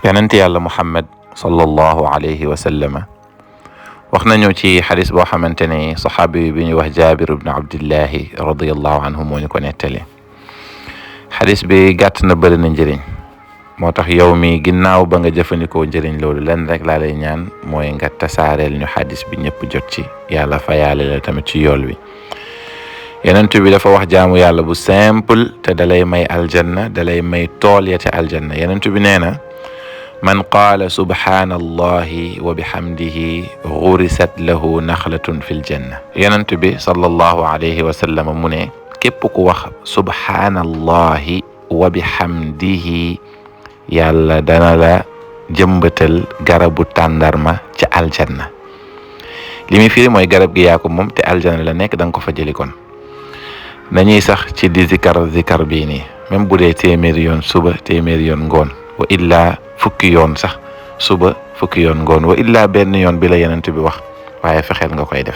yonent yàlla Muhammad sallallahu alayhi wa sallam wax nañu ci xadis boo xamante ne saxaabi bi ñuy wax Jaabir ibn Abdillahi radiyallahu anhu moo ñu ko nettali. xadis bi gàtt na bëri na njëriñ, moo tax yow mi ginnaaw ba nga jëfandikoo njëriñ loolu lenn rek laa lay ñaan mooy nga tasaareel ñu xadis bi ñëpp jot ci, yàlla fayaale la tamit ci yool wi. yonent bi dafa wax jaamu yàlla bu simple te dalay may aljanna, dalay may tool ya ca aljanna. yonent bi nee na man qaala subhaanallahi wa bihamdihi gurisat lahu naxlatun fil janna. yonent bi sallallahu alayhi wa sallam mu ne képp ku wax subhaanallahi wa bihamdihi yàlla dana la jëmbatal garabu tàndarma ca aljanna. li muy firi mooy garab gi yaa ko moom te aljanna la nekk da nga ko fa jëli kon. nañuy sax ci di zikar bii nii même bu dee téeméeri yoon suba téeméeri yoon ngoon, wa illa fukki yoon sax suba fukki yoon ngoon, wa illa benn yoon bi la yonent bi wax waaye fexeel nga koy def.